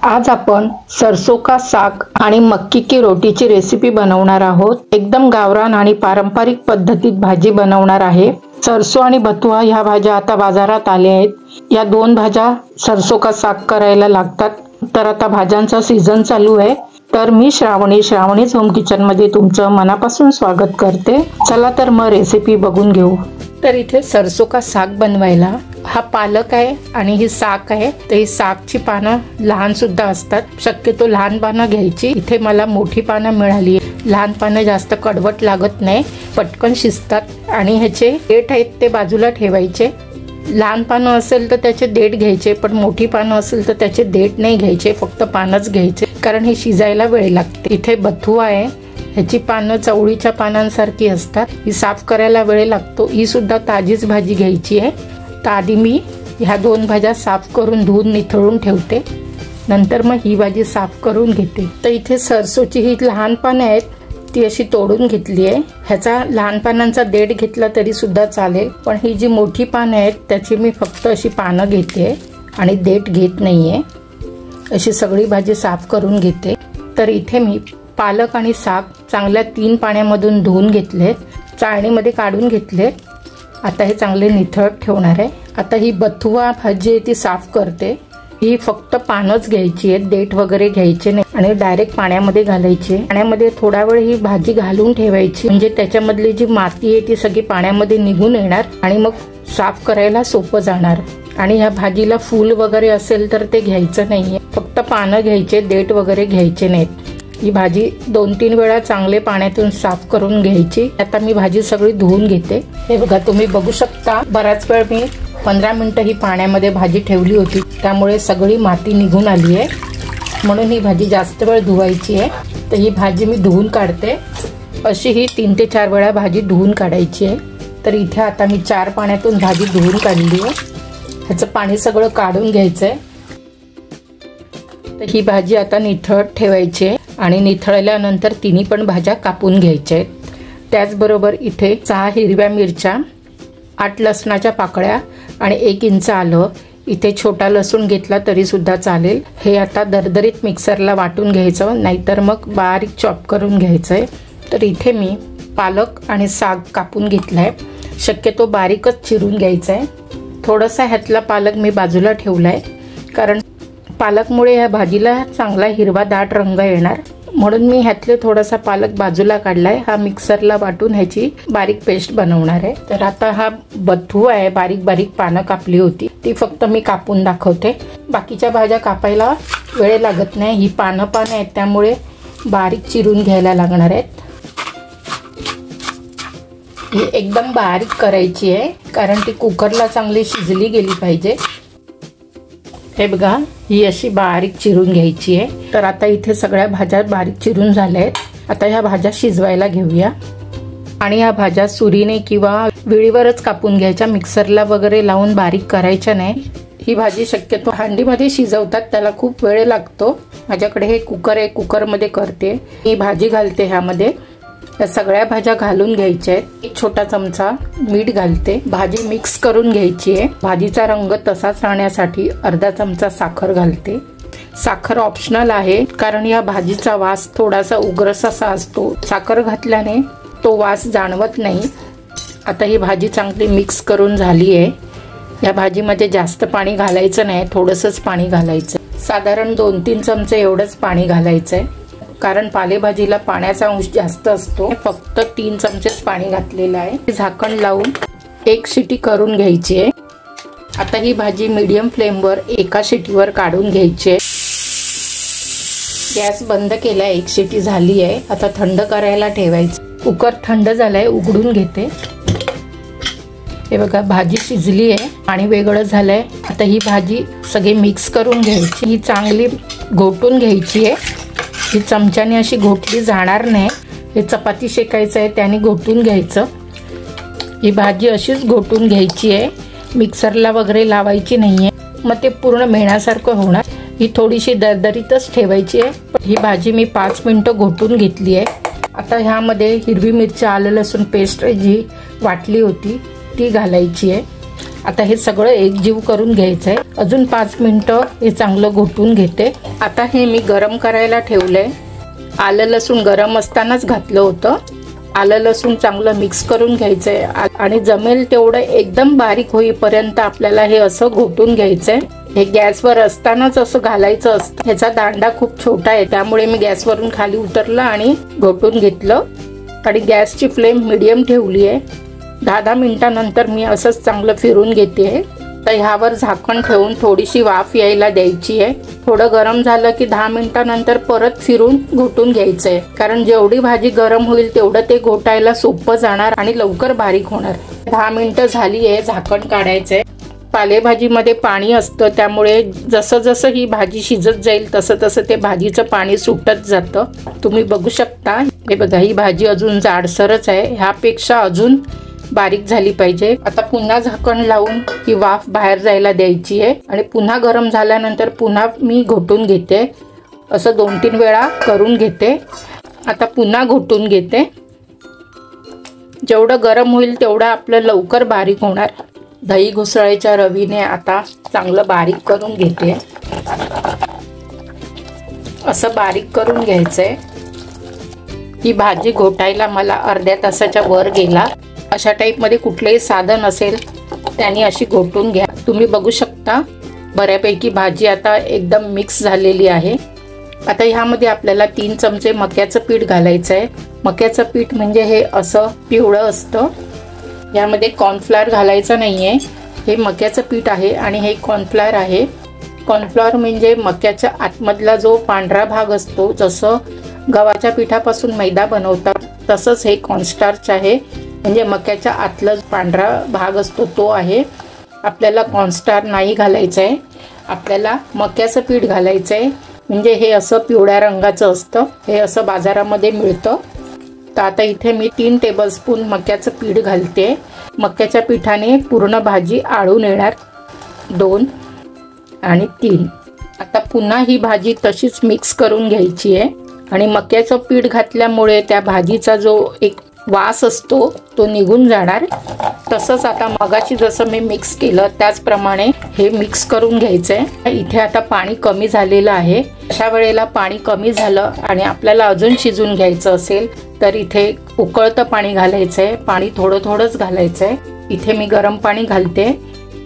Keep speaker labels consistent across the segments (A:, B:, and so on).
A: आज आपण सरसों का साग आणि मक्की की रोटीची रेसिपी बनवणार आहोत। एकदम गावरान आणि पारंपरिक पद्धतीत भाजी बनवणार आहे। सरसो आणि बथुआ ह्या भाज्या आता बाजारात आल्या आहेत। या दोन भाज्या सरसों का साग करायला लागतात। तर आता भाज्यांचा सीझन चालू आहे। तर मी श्रावणीच होम किचन मध्ये तुमचं मनापासून स्वागत करते। चला तर मग रेसिपी बघून घेऊ। तर इथे सरसों का साग बनवायला हा पालक आहे आणि ही साग आहे। तर ही सागची पानं लहान सुद्धा असतात, शक्यतो लहान पानं घ्यायची। इथे मला मोठी पानं मिळाली। लहान पानं जास्त कडवट लागत नाही, पटकन शिजतात आणि ह्याचे देठ आहेत ते बाजूला ठेवायचे। लहान पानं असेल तर त्याचे देठ घ्यायचे, पण मोठी पानं असेल तर त्याचे देठ नाही घ्यायचे, फक्त पानच घ्यायचे, कारण हे शिजायला वेळ लागते। इथे बथुआ आहे, ह्याची पानं चवळीच्या पानांसारखी असतात। ही साफ करायला वेळ लागतो। ही सुद्धा ताजीच भाजी घ्यायची आहे। तर आधी मी ह्या दोन भाज्या साफ करून धुवून निथळून ठेवते, नंतर मग ही भाजी साफ करून घेते। तर इथे सरसोची ही लहान पानं आहेत, ती अशी तोडून घेतली आहे। ह्याचा लहान पानांचा देठ घेतला तरी सुद्धा चालेल, पण ही जी मोठी पानं आहेत त्याची मी फक्त अशी पानं घेते आणि देठ घेत नाहीये। अशी सगळी भाजी साफ करून घेते। तर इथे मी पालक आणि साग चांगल्या 3 पाण्यामधून धुवून घेतलेत, चाळणीमध्ये काढून घेतलेत। आता हे चांगले निथळत ठेवणार आहे। आता ही बथुआ भाजी आहे ती साफ करते। ही फक्त पानच घ्यायची आहे, देठ वगैरे घ्यायचे नाही आणि डायरेक्ट पाण्यामध्ये घालायची। पाण्यामध्ये थोडा वेळ ही भाजी घालून ठेवायची, म्हणजे त्याच्यामधली जी माती आहे ती सगळी पाण्यामध्ये निघून येणार आणि मग साफ करायला सोपं जाणार। आणि ह्या भाजीला फूल वगैरे असेल तर ते घ्यायचं नाहीये, फक्त पानं घ्यायचे, देठ वगैरे घ्यायचे नाहीत। ही भाजी 2-3 वेळा चांगले पाण्यातून साफ करून घ्यायची। आता मी भाजी सगळी धुवून घेते। हे बघा, तुम्ही बघू शकता बराच वेळ मी 15 मिनिटं ही पाण्यामध्ये भाजी ठेवली होती, त्यामुळे सगळी माती निघून आली आहे, म्हणून ही भाजी जास्त वेळ धुवायची आहे। तर ही भाजी मी धुवून काढते। अशी ही 3 ते 4 वेळा भाजी धुवून काढायची आहे। तर इथे आता मी 4 पाण्यातून भाजी धुवून काढली आहे। ह्याचं पाणी सगळं काढून घ्यायचं आहे। तर ही भाजी आता निथळत ठेवायची आहे आणि निथळल्यानंतर तिन्ही पण भाज्या कापून घ्यायच्या आहेत। त्याचबरोबर इथे 6 हिरव्या मिरच्या, 8 लसणाच्या पाकळ्या आणि 1 इंच आलं। इथे छोटा लसूण घेतला तरी सुद्धा चालेल। हे आता दरदरीत मिक्सरला वाटून घ्यायचं, नाहीतर मग बारीक चॉप करून घ्यायचंय। तर इथे मी पालक आणि साग कापून घेतलाय, शक्यतो बारीकच चिरून घ्यायचा आहे। थोडासा ह्यातला पालक मी बाजूला ठेवलाय, कारण पालकमुळे ह्या भाजीला चांगला हिरवा दाट रंग येणार, म्हणून मी ह्यातले थोडासा पालक बाजूला काढलाय। हा मिक्सरला वाटून ह्याची बारीक पेस्ट बनवणार आहे। तर आता हा बथुआ आहे, बारीक बारीक पानं कापली होती, ती फक्त मी कापून दाखवते। बाकीच्या भाज्या कापायला वेळ लागत नाही, ही पानं आहेत त्यामुळे बारीक चिरून घ्यायला लागणार आहेत। ही एकदम बारीक करायची आहे, कारण ती कुकरला चांगली शिजली गेली पाहिजे। हे बघा, ही अशी बारीक चिरून घ्यायची आहे। तर आता इथे सगळ्या भाज्या बारीक चिरून झाल्या आहेत। आता ह्या भाज्या शिजवायला घेऊया आणि ह्या भाज्या सुरीने किंवा विळीवरच कापून घ्यायच्या, मिक्सरला वगैरे लावून बारीक करायच्या नाही। ही भाजी शक्यतो हांडीमध्ये शिजवतात, त्याला खूप वेळ लागतो। माझ्याकडे हे कुकर आहे, कुकरमध्ये करते। ही भाजी घालते ह्यामध्ये, या सगळ्या भाज्या घालून घ्यायच्या आहेत। 1 छोटा चमचा मीठ घालते। भाजी मिक्स करून घ्यायची आहे। भाजीचा रंग तसाच राहण्यासाठी अर्धा चमचा साखर घालते। साखर ऑप्शनल आहे, कारण या भाजीचा वास थोडासा उग्रसा असतो, साखर घातल्याने तो वास जाणवत नाही। आता ही भाजी चांगली मिक्स करून झाली आहे। या भाजीमध्ये जास्त पाणी घालायचं नाही, थोडंसंच पाणी घालायचं, साधारण 2-3 चमचे एवढंच पाणी घालायचंय, कारण पालेभाजीला पाण्याचा अंश जास्त असतो। फक्त 3 चमचेच पाणी घातलेलं आहे। झाकण लावून 1 शिटी करून घ्यायची आहे। आता ही भाजी मीडियम फ्लेमवर 1 शिटीवर काढून घ्यायची आहे। गॅस बंद केला, 1 शिटी झाली आहे। आता थंड करायला ठेवायचं। कुकर थंड झालाय, उघडून घेते। हे बघा, भाजी शिजली आहे, पाणी वेगळं झालंय। आता ही भाजी सगळी मिक्स करून घ्यायची, ही चांगली घोटून घ्यायची आहे। ही चमच्याने अशी घोटली जाणार नाही, हे चपाती शेकायचं आहे त्याने घोटून घ्यायचं। ही भाजी अशीच घोटून घ्यायची आहे, मिक्सरला वगैरे लावायची नाहीये, मग ते पूर्ण मेणासारखं होणार। ही थोडीशी दरदरीतच ठेवायची आहे। ही भाजी मी 5 मिनिटं घोटून घेतली आहे। आता ह्यामध्ये हिरवी मिरची, आलं लसूण पेस्ट जी वाटली होती ती घालायची आहे। आता हे सगळं एकजीव करून घ्यायचं आहे। अजून 5 मिनिटं हे चांगलं घोटून घेते। आता हे मी गरम करायला ठेवलंय। आलं लसूण गरम असतानाच घातलं होतं। आलं लसूण चांगलं मिक्स करून घ्यायचंय आणि जमेल तेवढं एकदम बारीक होईपर्यंत आपल्याला हे असं घोटून घ्यायचंय। हे गॅसवर असतानाच असं घालायचं असतं। ह्याचा दांडा खूप छोटा आहे त्यामुळे मी गॅसवरून खाली उतरलं आणि घोटून घेतलं आणि गॅसची फ्लेम मीडियम ठेवली आहे। 10 मिनिटांनंतर मी असंच चांगलं फिरून घेते। तर ह्यावर झाकण ठेवून थोडीशी वाफ यायला द्यायची आहे। थोडं गरम झालं की 10 मिनिटांनंतर परत फिरून घोटून घ्यायचंय, कारण जेवढी भाजी गरम होईल तेवढं ते घोटायला सोपं जाणार आणि लवकर बारीक होणार। 10 मिनिटं झाली आहे, झाकण काढायचंय। पालेभाजीमध्ये पाणी असतं त्यामुळे जसं जसं ही भाजी शिजत जाईल तसं तसं ते भाजीचं पाणी सुटत जातं। तुम्ही बघू शकता, हे बघा ही भाजी अजून जाडसरच आहे, ह्यापेक्षा अजून बारीक झाली पाहिजे। आता पुन्हा झाकण लावून ही वाफ बाहेर जायला द्यायची आहे आणि पुन्हा गरम झाल्यानंतर पुन्हा मी घोटून घेते। असं 2-3 वेळा करून घेते। आता पुन्हा घोटून घेते। जेवढं गरम होईल तेवढं आपलं लवकर बारीक होणार। दही घुसळायच्या रवीने आता चांगलं बारीक करून घेते। असं बारीक करून घ्यायचंय। ही भाजी घोटायला मला अर्ध्या तासाच्या वर गेला। अशा टाइप मध्ये कुठलेही साधन असेल त्याने अशी घोटून घ्या। तुम्ही बघू शकता बऱ्यापैकी भाजी आता एकदम मिक्स झालेली आहे। आता ह्यामध्ये आपल्याला 3 चमचे मक्याचं पीठ घालायचं आहे। मक्याचं पीठ म्हणजे हे असं पिवळं असतं, यामध्ये कॉर्नफ्लॉवर घालायचं नाहीये। हे मक्याचं पीठ आहे आणि हे कॉर्नफ्लॉवर आहे। कॉर्नफ्लॉवर म्हणजे मक्याच्या आतमधला जो पांढरा भाग असतो, जसं गव्हाच्या पिठापासून मैदा बनवतात तसंच हे कॉर्नस्टार्च आहे, म्हणजे मक्याच्या आतला पांढरा भाग असतो तो आहे। आपल्याला कॉर्नस्टार्च नाही घालायचं आहे, आपल्याला मक्याचं पीठ घालायचं आहे। म्हणजे हे असं पिवळ्या रंगाचं असतं, हे असं बाजारामध्ये मिळतं। तर आता इथे मी 3 टेबलस्पून मक्याचं पीठ घालते। मक्याच्या पिठाने पूर्ण भाजी आळून येणार। 2 आणि 3। आता पुन्हा ही भाजी तशीच मिक्स करून घ्यायची आहे आणि मक्याचं पीठ घातल्यामुळे त्या भाजीचा जो एक वास असतो तो निघून जाणार। तसंच आता मगाशी जसं मी मिक्स केलं त्याचप्रमाणे हे मिक्स करून घ्यायचंय। इथे आता पाणी कमी झालेलं आहे। अशा वेळेला पाणी कमी झालं आणि आपल्याला अजून शिजून घ्यायचं असेल तर इथे उकळतं पाणी घालायचंय। पाणी थोडं थोडंच घालायचंय। इथे मी गरम पाणी घालते।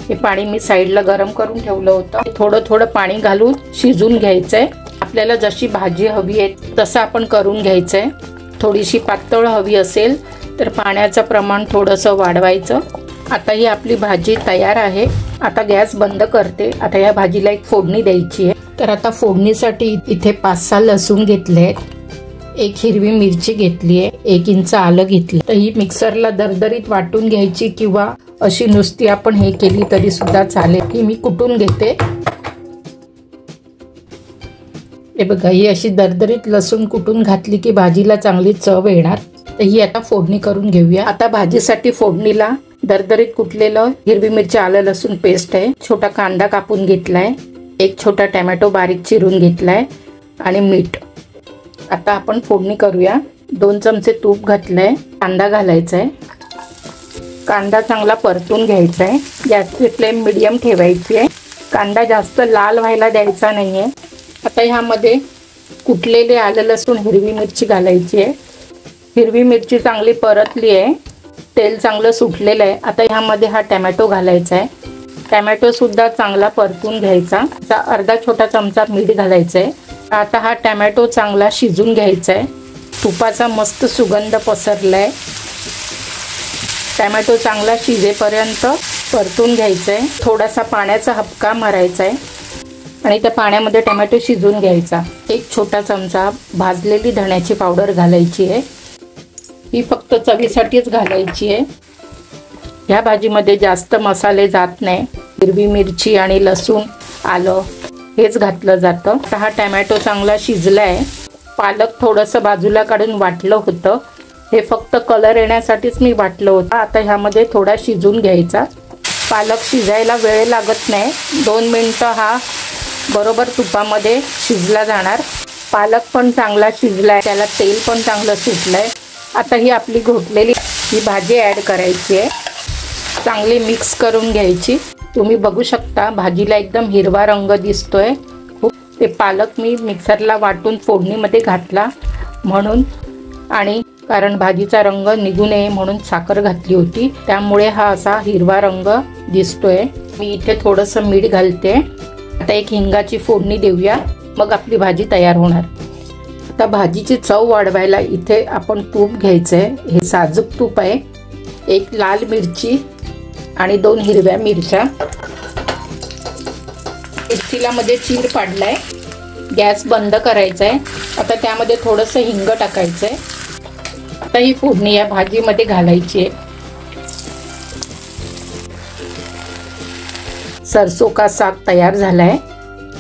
A: हे पाणी मी साईडला गरम करून ठेवलं होतं। थोडं थोडं पाणी घालून शिजून घ्यायचंय। आपल्याला जशी भाजी हवी आहे तसं आपण करून घ्यायचंय। थोडीशी पातळ हवी असेल तर पाण्याचं प्रमाण थोडंसं वाढवायचं। आता ही आपली भाजी तयार आहे। आता गॅस बंद करते। आता या भाजीला एक फोडणी द्यायची आहे। तर आता फोडणीसाठी इथे 5-6 लसूण घेतले, 1 हिरवी मिरची घेतली आहे, 1 इंच आलं घेतलं। तर ही मिक्सरला दरदरीत वाटून घ्यायची किंवा अशी नुसती आपण हे केली तरी सुद्धा चालेल। ही मी कुटून घेते। हे बघा, ही अशी दरदरीत लसूण कुटून घातली की भाजीला चांगली चव येणार। तर ही आता फोडणी करून घेऊया। आता भाजीसाठी फोडणीला दरदरीत कुटलेलं हिरवी मिरची आलं लसूण पेस्ट आहे, छोटा कांदा कापून घेतलाय, 1 छोटा टोमॅटो बारीक चिरून घेतलाय आणि मीठ। आता आपण फोडणी करूया। 2 चमचे तूप घातलंय, कांदा घालायचा आहे। कांदा चांगला परतून घ्यायचा आहे। गॅसची फ्लेम मीडियम ठेवायची आहे। कांदा जास्त लाल व्हायला द्यायचा नाहीये। आता ह्यामध्ये कुटलेले आलं लसूण हिरवी मिरची घालायची आहे। हिरवी मिरची चांगली परतली आहे, तेल चांगलं सुटलेलं आहे। आता ह्यामध्ये हा टोमॅटो घालायचा आहे। टोमॅटो सुद्धा चांगला परतून घ्यायचा। आता अर्धा छोटा चमचा मीठ घालायचं आहे। आता हा टोमॅटो चांगला शिजून घ्यायचा आहे। तुपाचा मस्त सुगंध पसरलाय। टोमॅटो चांगला शिजेपर्यंत परतून घ्यायचा आहे। थोडासा पाण्याचा हबका मारायचा आहे आणि त्या पाण्यामध्ये टोमॅटो शिजून घ्यायचा। 1 छोटा चमचा भाजलेली धण्याची पावडर घालायची आहे। ही फक्त चवीसाठीच घालायची आहे। ह्या भाजीमध्ये जास्त मसाले जात नाही। हिरवी मिरची आणि लसूण आलं हेच घातलं जातं। तर हा टोमॅटो चांगला शिजलाय। पालक थोडंसं बाजूला काढून वाटलं होतं, हे फक्त कलर येण्यासाठीच मी वाटलं होतं। आता ह्यामध्ये थोडा शिजून घ्यायचा। पालक शिजायला वेळ लागत नाही, 2 मिनिटं हा बरोबर तुपामध्ये शिजला जाणार। पालक पण चांगला शिजलाय, त्याला तेल पण चांगलं सुटलंय। आता ही आपली घोटलेली ही भाजी ॲड करायची आहे। चांगली मिक्स करून घ्यायची। तुम्ही बघू शकता भाजीला एकदम हिरवा रंग दिसतोय। ते पालक मी मिक्सरला वाटून फोडणीमध्ये घातला म्हणून, आणि कारण भाजीचा रंग निघू नये म्हणून साखर घातली होती, त्यामुळे हा असा हिरवा रंग दिसतोय। मी इथे थोडंसं मीठ घालते। आता एक हिंगाची फोडणी देऊया, मग आपली भाजी तयार होणार। आता भाजीची चव वाढवायला इथे आपण तूप घ्यायचंय। हे साजूक तूप आहे। एक लाल मिरची आणि 2 हिरव्या मिरच्या, मिरचीला मध्ये चीर पाडलाय। गॅस बंद करायचा आहे। आता त्यामध्ये थोडंसं हिंग टाकायचंय। आता ही फोडणी या भाजीमध्ये घालायची आहे। सरसों का साग तयार झालाय।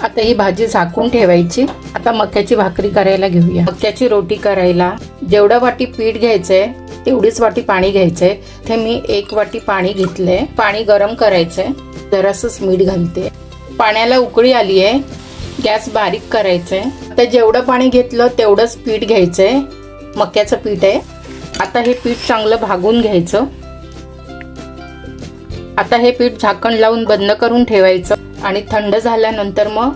A: आता ही भाजी झाकून ठेवायची। आता मक्याची भाकरी करायला घेऊया। मक्याची रोटी करायला जेवढं वाटी पीठ घ्यायचंय तेवढीच वाटी पाणी घ्यायचंय। इथे मी 1 वाटी पाणी घेतलंय। पाणी गरम करायचंय। जरासंच मीठ घालते। पाण्याला उकळी आली आहे। गॅस बारीक करायचंय। आता जेवढं पाणी घेतलं तेवढंच पीठ घ्यायचंय। मक्याचं पीठ आहे। आता हे पीठ चांगलं भागून घ्यायचं। आता हे पीठ झाकण लावून बंद करून ठेवायचं आणि थंड झाल्यानंतर मग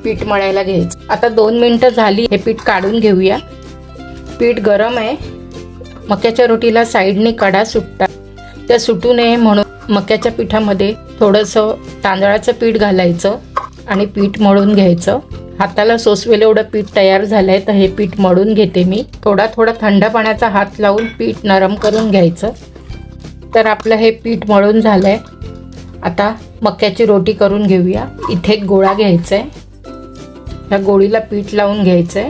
A: पीठ मळायला घ्यायचं। आता 2 मिनिटं झाली, हे पीठ काढून घेऊया। पीठ गरम आहे। मक्याच्या रोटीला साईडने कडा सुटतात, त्या सुटू नये म्हणून मक्याच्या पिठामध्ये थोडंसं तांदळाचं पीठ घालायचं आणि पीठ मळून घ्यायचं। हाताला सोसवेल एवढं पीठ तयार झालंय, तर हे पीठ मळून घेते मी। थोडा थंड पाण्याचा हात लावून पीठ नरम करून घ्यायचं। तर आपलं हे पीठ मळून झालंय। आता मक्याची रोटी करून घेऊया। इथे एक गोळा घ्यायचा आहे। या गोळीला पीठ लावून घ्यायचंय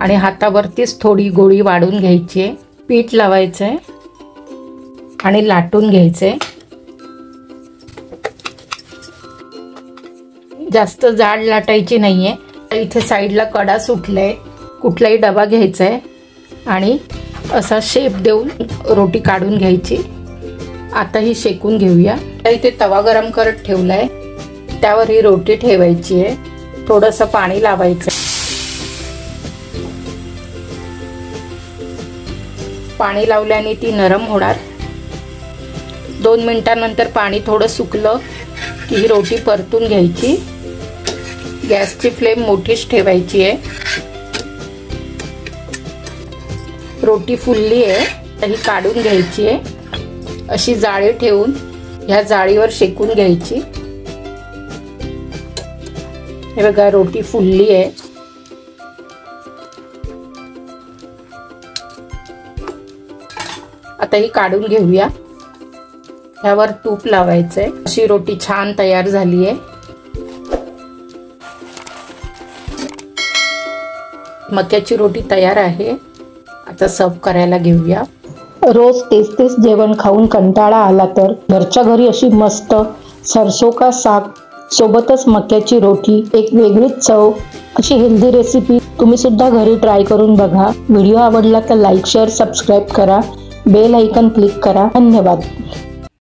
A: आणि हातावरतीच थोडी गोळी वाढून घ्यायची आहे। पीठ लावायचंय आणि लाटून घ्यायचंय। जास्त जाड लाटायची नाहीये। इथे साईडला कडा सुटलाय। कुठलाही डबा घ्यायचा आहे आणि असा शेप देऊन रोटी काढून घ्यायची। आता ही शेकून घेऊया। इथे तवा गरम करत ठेवलाय, त्यावर ही रोटी ठेवायची आहे। थोडंसं पाणी लावायचं। पाणी लावल्याने ती नरम होणार। 2 मिनिटांनंतर पाणी थोडं सुकलं की ही रोटी परतून घ्यायची। गॅसची फ्लेम मोठीच ठेवायची आहे। रोटी फुलली आहे, तर ही काढून घ्यायची आहे। अशी जाळी ठेवून ह्या जाळीवर शेकून घ्यायची। हे बघा रोटी फुलली आहे। आता ही काढून घेऊया। ह्यावर तूप लावायचंय। अशी रोटी छान तयार झाली आहे। मक्याची रोटी तयार आहे। आता सर्व करायला घेऊया।
B: रोज तेच जेवण खाऊन कंटाळा आला तर घरच्या घरी अशी मस्त सरसों का साग सोबतच मक्याची रोटी, एक वेगळीच चव अशी हेल्दी रेसिपी तुम्ही सुद्धा घरी ट्राय करून बघा। व्हिडिओ आवडला तर लाईक, शेअर, सबस्क्राईब करा। बेल आयकॉन क्लिक करा। धन्यवाद।